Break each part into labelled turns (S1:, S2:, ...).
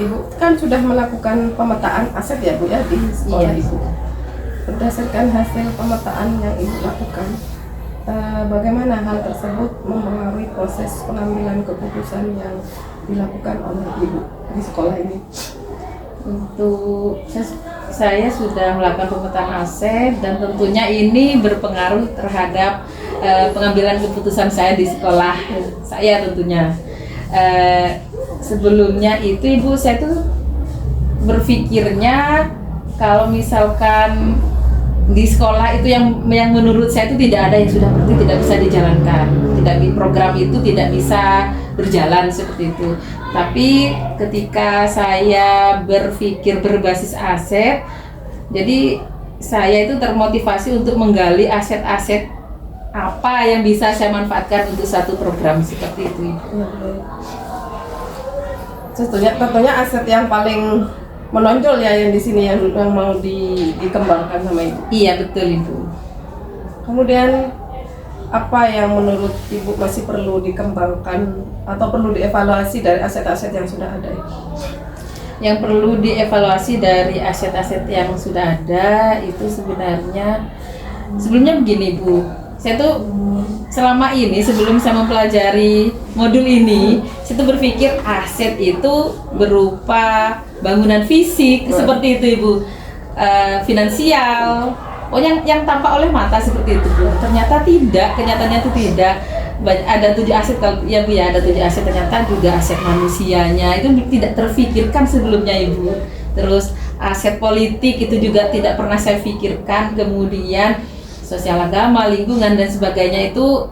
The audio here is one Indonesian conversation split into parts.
S1: Ibu kan sudah melakukan pemetaan aset ya Bu ya di sekolah Ibu. Berdasarkan hasil pemetaan yang Ibu lakukan, bagaimana hal tersebut mempengaruhi proses pengambilan keputusan yang dilakukan oleh Ibu di sekolah ini?
S2: Untuk saya sudah melakukan pemetaan aset dan tentunya ini berpengaruh terhadap pengambilan keputusan saya di sekolah saya tentunya. Sebelumnya itu Ibu, saya tuh berpikirnya kalau misalkan di sekolah itu yang menurut saya itu tidak ada yang sudah berarti tidak bisa dijalankan, program itu tidak bisa berjalan seperti itu. Tapi ketika saya berpikir berbasis aset, jadi saya itu termotivasi untuk menggali aset-aset apa yang bisa saya manfaatkan untuk satu program seperti itu.
S1: Tentunya aset yang paling menonjol ya yang di sini yang mau dikembangkan sama Ibu.
S2: Iya betul Ibu.
S1: Kemudian apa yang menurut Ibu masih perlu dikembangkan atau perlu dievaluasi dari aset-aset yang sudah ada?
S2: Yang perlu dievaluasi dari aset-aset yang sudah ada itu sebelumnya begini Bu. Saya tuh selama ini sebelum saya mempelajari modul ini, saya tuh berpikir aset itu berupa bangunan fisik seperti itu Ibu, finansial, yang tampak oleh mata seperti itu Bu. Ternyata tidak, kenyataannya itu tidak. Ada 7 aset kalau ya Bu ya, ada 7 aset, ternyata juga aset manusianya itu tidak terfikirkan sebelumnya Ibu. Terus aset politik itu juga tidak pernah saya pikirkan, kemudian sosial agama, lingkungan dan sebagainya itu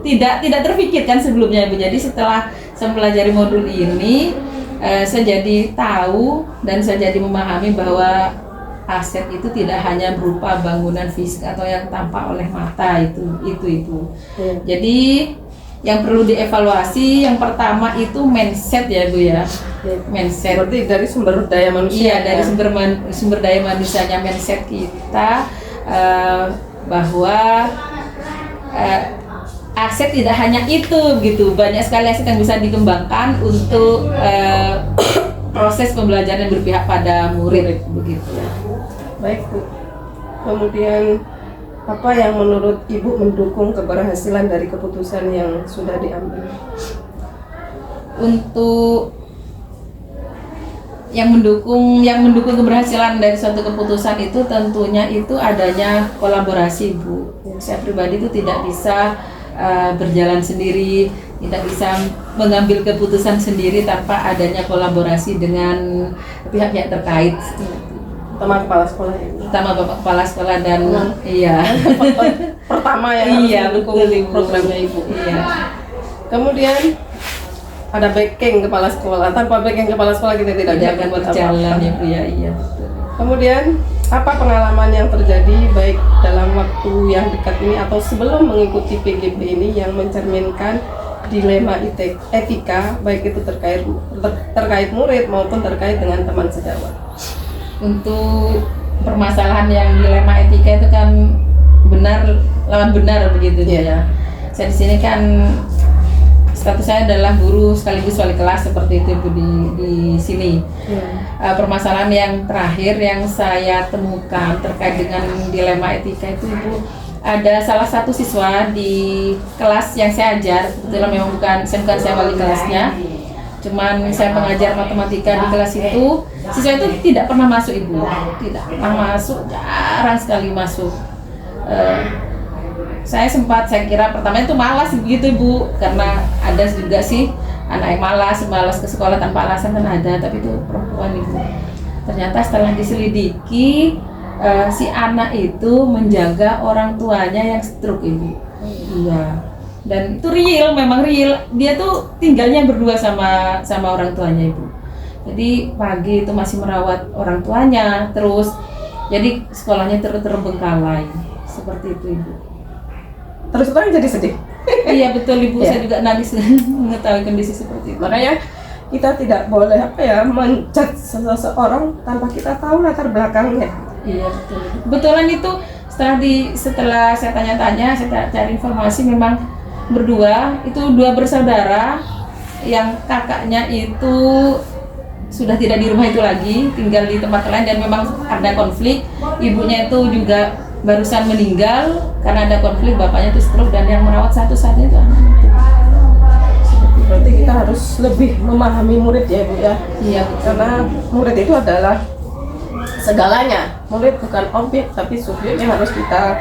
S2: tidak terfikirkan sebelumnya Ibu. Jadi setelah saya mempelajari modul ini, saya jadi tahu dan saya jadi memahami bahwa aset itu tidak hanya berupa bangunan fisik atau yang tampak oleh mata itu. Jadi yang perlu dievaluasi yang pertama itu mindset ya Bu ya. Mindset.
S1: Berarti dari sumber daya manusia.
S2: Iya, dari sumber daya manusianya, mindset kita bahwa aset tidak hanya itu gitu. Banyak sekali aset yang bisa dikembangkan untuk proses pembelajaran yang berpihak pada murid begitu.
S1: Baik Bu. Kemudian apa yang menurut Ibu mendukung keberhasilan dari keputusan yang sudah diambil?
S2: Untuk yang mendukung keberhasilan dari suatu keputusan itu tentunya itu adanya kolaborasi Bu. Saya pribadi itu tidak bisa berjalan sendiri, tidak bisa mengambil keputusan sendiri tanpa adanya kolaborasi dengan pihak-pihak terkait.
S1: Pertama kepala sekolah ini.
S2: Pertama Bapak Kepala Sekolah dan iya.
S1: Pertama yang
S2: iya,
S1: harus mendukung programnya Ibu.
S2: Iya.
S1: Kemudian ada backing kepala sekolah. Tanpa backing kepala sekolah kita tidak
S2: akan berjalan ya Bu ya. Iya betul.
S1: Kemudian apa pengalaman yang terjadi baik dalam waktu yang dekat ini atau sebelum mengikuti PGP ini yang mencerminkan dilema etika baik itu terkait murid maupun terkait dengan teman sejawat?
S2: Untuk permasalahan yang dilema etika itu kan benar lawan benar begitu ya. Saya di sini kan status saya adalah guru sekaligus wali kelas seperti itu Bu di sini. Permasalahan yang terakhir yang saya temukan terkait dengan dilema etika itu Ibu, ada salah satu siswa di kelas yang saya ajar, kebetulan memang bukan saya wali kelasnya, cuman saya mengajar matematika di kelas itu. Siswa itu tidak pernah masuk Ibu, tidak pernah masuk, jarang sekali masuk. Saya kira pertama itu malas begitu Ibu, karena ada juga sih anak yang malas ke sekolah tanpa alasan kan ada, tapi itu perempuan Ibu. Ternyata setelah diselidiki si anak itu menjaga orang tuanya yang stroke Ibu. Iya. Dan itu memang real. Dia tuh tinggalnya berdua sama orang tuanya Ibu. Jadi pagi itu masih merawat orang tuanya, terus jadi sekolahnya terbengkalai seperti itu Ibu.
S1: Terus terang jadi sedih.
S2: Iya betul Ibu, saya juga nangis mengetahui kondisi seperti itu.
S1: Makanya kita tidak boleh menjudge seseorang tanpa kita tahu latar belakangnya.
S2: Iya betul. Kebetulan itu setelah saya tanya-tanya, saya cari informasi memang berdua itu 2 bersaudara yang kakaknya itu sudah tidak di rumah itu lagi, tinggal di tempat lain dan memang ada konflik. Ibunya itu juga barusan meninggal karena ada konflik, bapaknya itu stroke dan yang merawat satu-satunya itu anak itu.
S1: Berarti kita harus lebih memahami murid ya Bu ya.
S2: Iya,
S1: Karena murid itu adalah segalanya. Murid bukan objek tapi subjek yang harus kita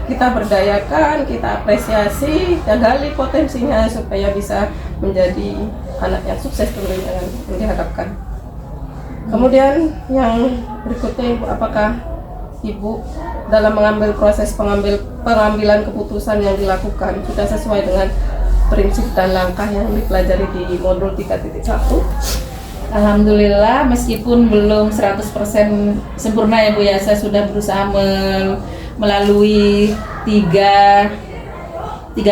S1: kita berdayakan, kita apresiasi, kita gali potensinya supaya bisa menjadi anak yang sukses tentunya yang diharapkan. Kemudian yang berikutnya Ibu, apakah Ibu dalam mengambil proses pengambilan keputusan yang dilakukan sudah sesuai dengan prinsip dan langkah yang dipelajari di modul 3.1?
S2: Alhamdulillah, meskipun belum 100% sempurna ya Bu ya, saya sudah berusaha melalui tiga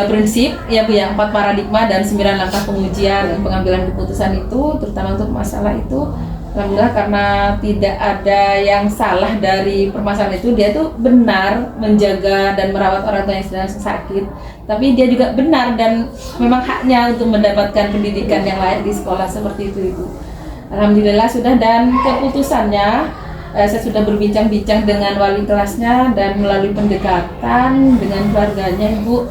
S2: prinsip ya Bu ya, 4 paradigma dan 9 langkah pengujian pengambilan keputusan itu, terutama untuk masalah itu. Alhamdulillah, karena tidak ada yang salah dari permasalahan itu, dia tuh benar menjaga dan merawat orang tua yang sedang sakit, tapi dia juga benar dan memang haknya untuk mendapatkan pendidikan yang layak di sekolah seperti itu. Alhamdulillah sudah, dan keputusannya saya sudah berbincang-bincang dengan wali kelasnya dan melalui pendekatan dengan keluarganya Ibu,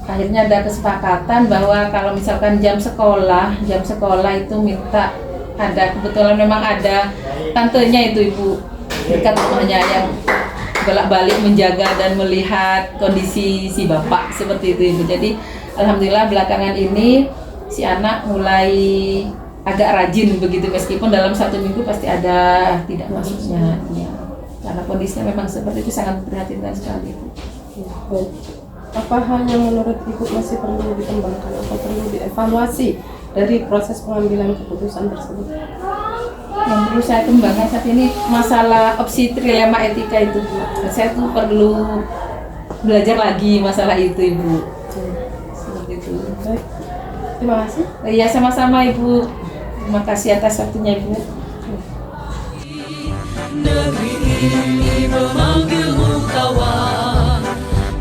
S2: akhirnya ada kesepakatan bahwa kalau misalkan jam sekolah itu minta, ada kebetulan memang ada tantenya itu Ibu dekat rumahnya yang bolak-balik menjaga dan melihat kondisi si bapak seperti itu Ibu. Jadi alhamdulillah belakangan ini si anak mulai agak rajin begitu, meskipun dalam 1 minggu pasti ada tidak masuknya ya. Karena kondisinya memang seperti itu, sangat memprihatinkan sekali Bu.
S1: Baik. Apa hal yang menurut Ibu masih perlu dikembangkan atau perlu dievaluasi dari proses pengambilan keputusan tersebut?
S2: Yang perlu saya kembangkan saat ini masalah opsi trilema etika itu Bu. Saya tuh perlu belajar lagi masalah itu Ibu. Seperti itu.
S1: Baik. Terima kasih.
S2: Iya, sama-sama Ibu. Terima kasih atas waktunya Ibu.
S3: Negeri ini memanggilmu kawan,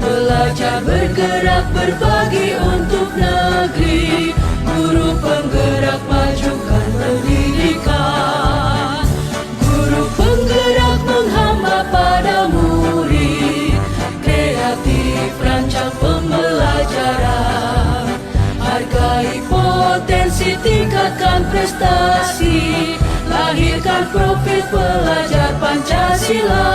S3: belajar bergerak berbagi untuk negeri, guru penggerak majukan pendidikan, guru penggerak menghamba pada murid, kreatif rancang pembelajaran, hargai potensi, tingkatkan prestasi, lahirkan profil pelajar Pancasila.